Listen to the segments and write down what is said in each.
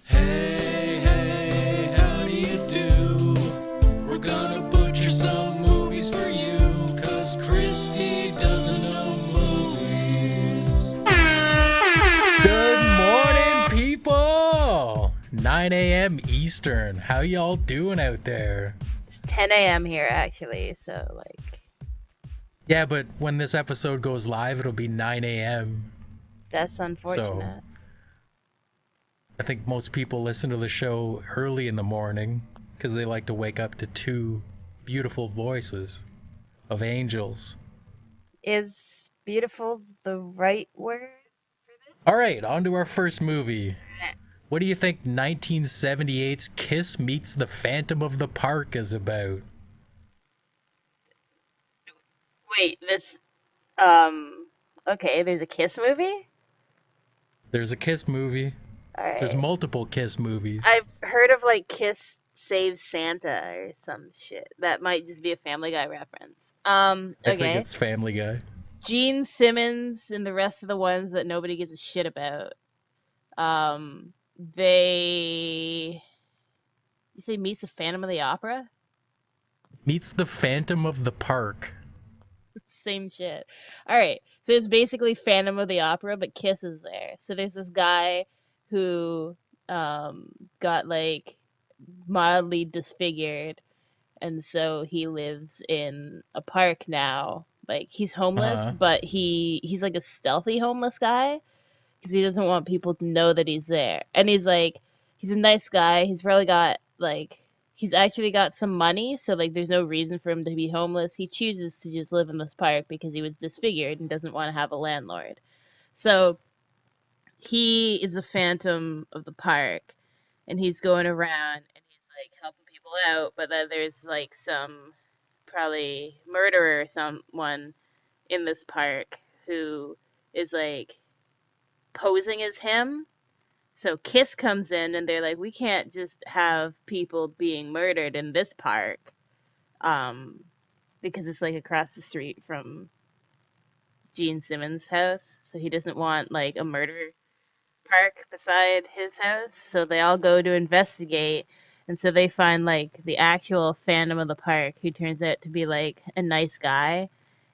Hey, hey, how do you do? We're gonna butcher some movies for you, cause Kristy doesn't know movies. Good morning, people! 9 a.m. Eastern. How y'all doing out there? It's 10 a.m. here, actually, so, Yeah, but when this episode goes live, it'll be 9 a.m. that's So, unfortunate. I think most people listen to the show early in the morning because they like to wake up to two beautiful voices of angels. Is beautiful the right word? Alright, on to our first movie. What do you think 1978's Kiss Meets the Phantom of the Park is about? Wait, okay, there's a Kiss movie? There's a Kiss movie. There's Alright. multiple Kiss movies. I've heard of, Kiss Saves Santa or some shit. That might just be a Family Guy reference. I think Okay. it's Family Guy. Gene Simmons and the rest of the ones that nobody gives a shit about. They... You say meets the Phantom of the Opera? Meets the Phantom of the Park. Same shit. All right. So it's basically Phantom of the Opera, but Kiss is there. So there's this guy who got mildly disfigured, and so he lives in a park now. Like he's homeless, Uh-huh. but he's like a stealthy homeless guy because he doesn't want people to know that he's there. And he's a nice guy. He's actually got some money, so there's no reason for him to be homeless. He chooses to just live in this park because he was disfigured and doesn't want to have a landlord. So he is a phantom of the park, and he's going around and he's helping people out, but then there's some probably murderer or someone in this park who is posing as him. So Kiss comes in and they're like, we can't just have people being murdered in this park, um, because it's across the street from Gene Simmons' house. So he doesn't want a murder park beside his house. So they all go to investigate, and so they find the actual Phantom of the Park, who turns out to be a nice guy,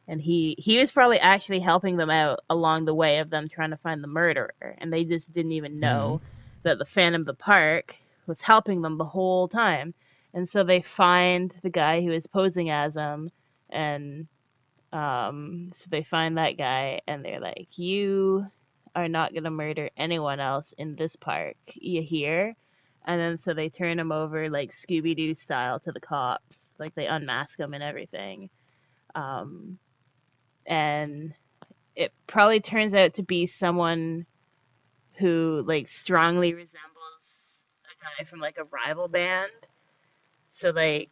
and he was probably actually helping them out along the way of them trying to find the murderer, and they just didn't even Mm-hmm. know that the Phantom of the Park was helping them the whole time. And so they find the guy who is posing as him, and so they find that guy, and they're like, "You are not gonna murder anyone else in this park. You hear?" And then so they turn him over Scooby Doo style to the cops, they unmask him and everything. Um, and it probably turns out to be someone who strongly resembles a guy from a rival band. So I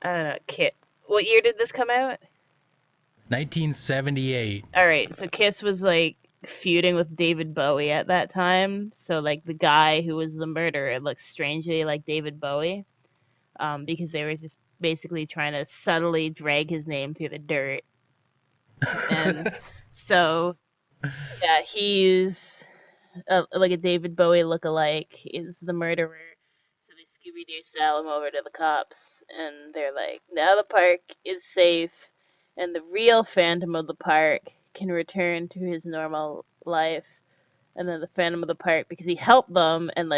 don't know, Kit. What year did this come out? 1978. All right, so Kiss was feuding with David Bowie at that time. So the guy who was the murderer looks strangely like David Bowie, because they were just basically trying to subtly drag his name through the dirt. And so yeah, he's like a David Bowie lookalike is the murderer. So they Scooby Doo style him over to the cops, and they're like, now the park is safe, and the real Phantom of the Park can return to his normal life. And then the Phantom of the Park, because he helped them, and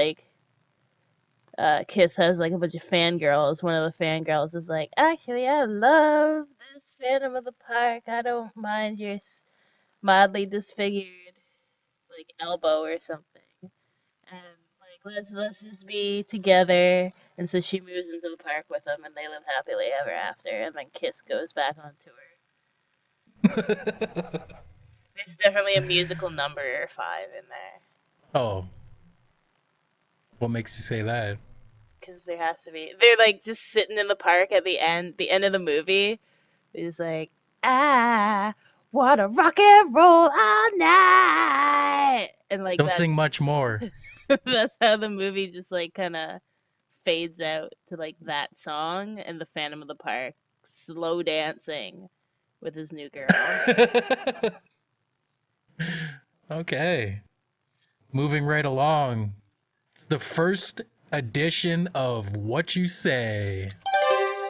Kiss has a bunch of fangirls. One of the fangirls is like, actually, I love this Phantom of the Park. I don't mind your mildly disfigured elbow or something. And let's just be together. And so she moves into the park with them, and they live happily ever after. And then Kiss goes back on tour. There's definitely a musical number or five in there, Oh, what makes you say that? because there has to be. They're just sitting in the park at the end of the movie. They're just like, I wanna rock and roll all night, and Don't sing much more. that's how the movie just kind of fades out to that song and the Phantom of the Park slow dancing with his new girl. Okay. Moving right along. It's the first edition of What You Say.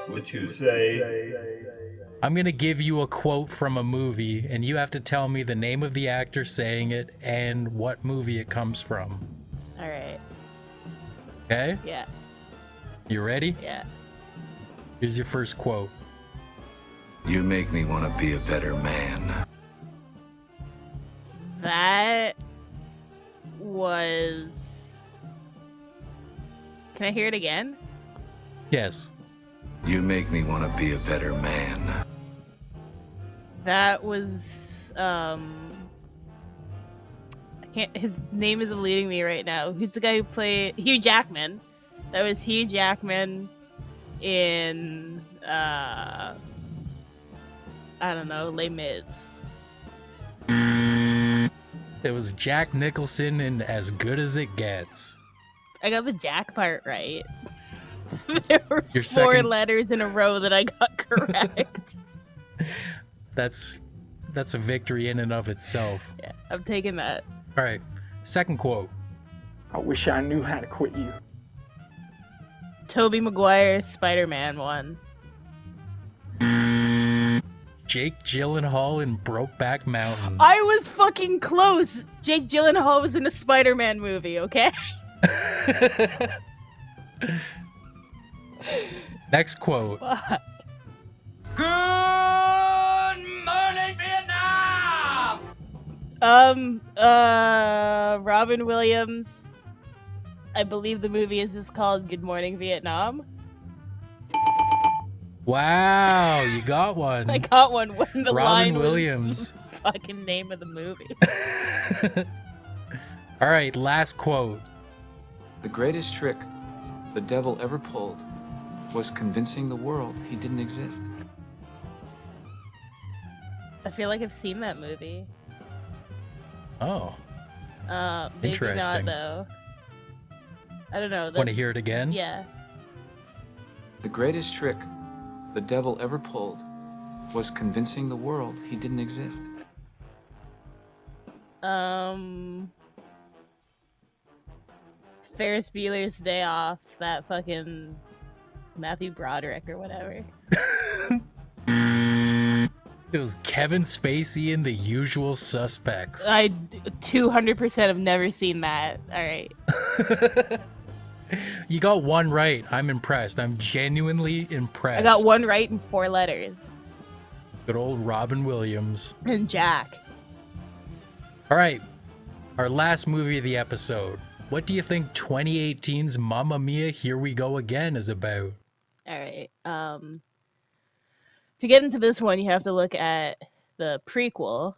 What you say? I'm going to give you a quote from a movie, and you have to tell me the name of the actor saying it and what movie it comes from. All right. Okay? Yeah. You ready? Yeah. Here's your first quote. You make me want to be a better man. That was. Can I hear it again? Yes. You make me want to be a better man. That was. I can't. His name is eluding me right now. Who's the guy who played Hugh Jackman? That was Hugh Jackman in. I don't know, Les Mis. It was Jack Nicholson in As Good as It Gets. I got the Jack part right. There were Your four second- letters in a row that I got correct. That's a victory in and of itself. Yeah, I'm taking that. All right. Second quote. I wish I knew how to quit you. Tobey Maguire, Spider-Man 1. Jake Gyllenhaal in Brokeback Mountain. I was fucking close. Jake Gyllenhaal was in a Spider-Man movie, okay? Next quote. Fuck. Good morning, Vietnam! Robin Williams. I believe the movie is just called Good Morning Vietnam. Wow, you got one. I got one when the Robin line Williams. was the fucking name of the movie. All right, last quote. The greatest trick the devil ever pulled was convincing the world he didn't exist. I feel like I've seen that movie. Oh, Maybe not Interesting. though. I don't know. want to that's- hear it again? Yeah. The greatest trick the devil ever pulled was convincing the world he didn't exist. Ferris Bueller's Day Off, that fucking Matthew Broderick or whatever. It was Kevin Spacey in The Usual Suspects. I 200% have never seen that. All right. You got one right. I'm impressed. I'm genuinely impressed. I got one right in 4 letters. Good old Robin Williams. And Jack. All right, our last movie of the episode. What do you think 2018's Mamma Mia Here We Go Again is about? All right. To get into this one, you have to look at the prequel,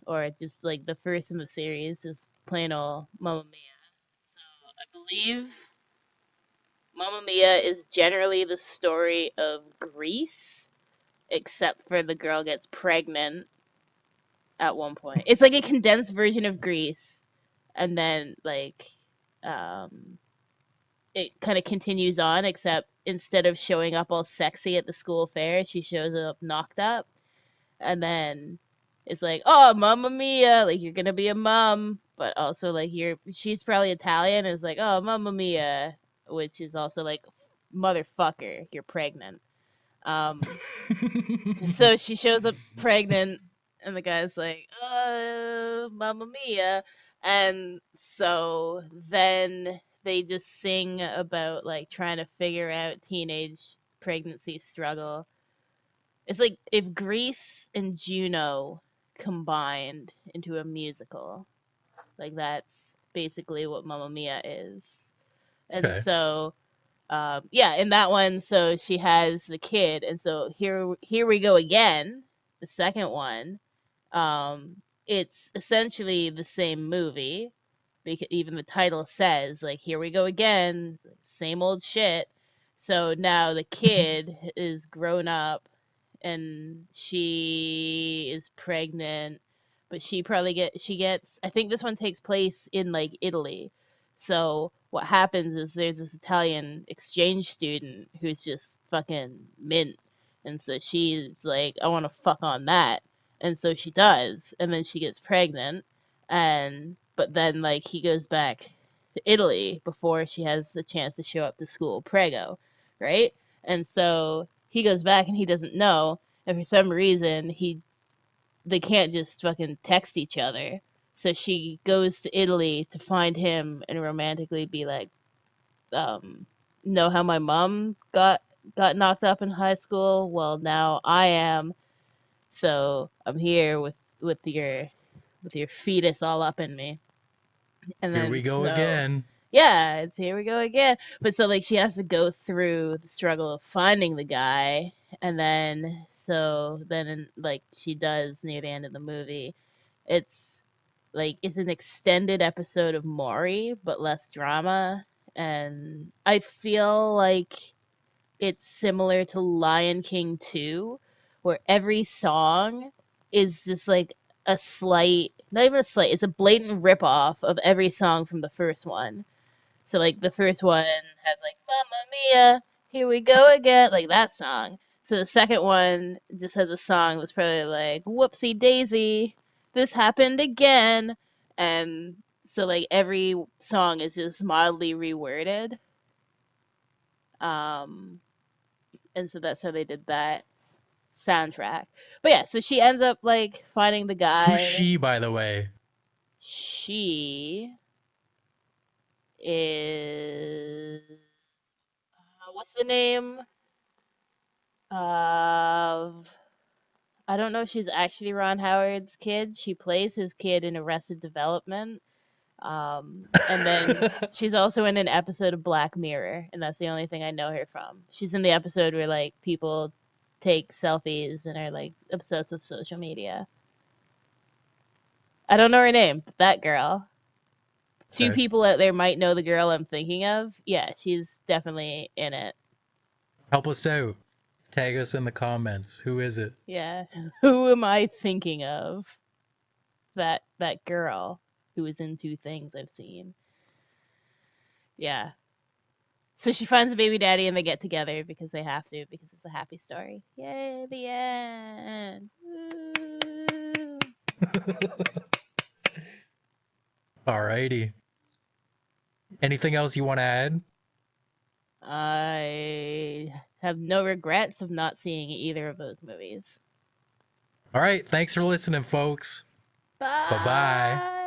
or just like the first in the series, just plain old Mamma Mia. So I believe Mamma Mia is generally the story of Greece, except for the girl gets pregnant at one point. It's like a condensed version of Greece, and then like it kind of continues on, except instead of showing up all sexy at the school fair, she shows up knocked up, and then it's like, oh, Mamma Mia, like you're gonna be a mom, but also like she's probably Italian, and it's like, oh, Mamma Mia, which is also like, motherfucker, you're pregnant. So she shows up pregnant, and the guy's like, Mamma Mia. And so then they just sing about like trying to figure out teenage pregnancy struggle. It's like if Grease and Juno combined into a musical. Like that's basically what Mamma Mia is. And Okay. so yeah, in that one, so she has the kid, and so here we go again, the second one. It's essentially the same movie, because even the title says like, here we go again, same old shit. So now the kid is grown up, and she is pregnant, but she gets. I think this one takes place in like Italy. So what happens is there's this Italian exchange student who's just fucking mint. And so she's like, I want to fuck on that. And so she does. And then she gets pregnant. But then like he goes back to Italy before she has a chance to show up to school, Prego, right? And so he goes back and he doesn't know, and for some reason they can't just fucking text each other. So she goes to Italy to find him and romantically be like, know how my mom got knocked up in high school? Well, now I am. So I'm here with your fetus all up in me. And Here then we go so again. yeah, it's here we go again. But so like she has to go through the struggle of finding the guy, and then like she does near the end of the movie. It's like it's an extended episode of Maury, but less drama, and I feel like it's similar to Lion King 2, where every song is just like a slight, not even a slight, it's a blatant ripoff of every song from the first one. So like the first one has like Mamma Mia, here we go again, like that song. So the second one just has a song that's probably like Whoopsie Daisy, this happened again, and so like every song is just mildly reworded. Um, and so that's how they did that soundtrack. But yeah, so she ends up like finding the Who's guy. she, by the way? She is what's the name of I don't know if she's actually Ron Howard's kid. She plays his kid in Arrested Development. And then she's also in an episode of Black Mirror, and that's the only thing I know her from. She's in the episode where like people take selfies and are like obsessed with social media. I don't know her name, but that girl. Two Okay. people out there might know the girl I'm thinking of. Yeah, she's definitely in it. Help us out. Tag us in the comments. Who is it? Yeah. Who am I thinking of? That girl who is in two things I've seen. Yeah. So she finds a baby daddy and they get together because they have to, because it's a happy story. Yay, the end. Woo. Alrighty. Anything else you want to add? I have no regrets of not seeing either of those movies. All right. Thanks for listening, folks. Bye. Bye-bye.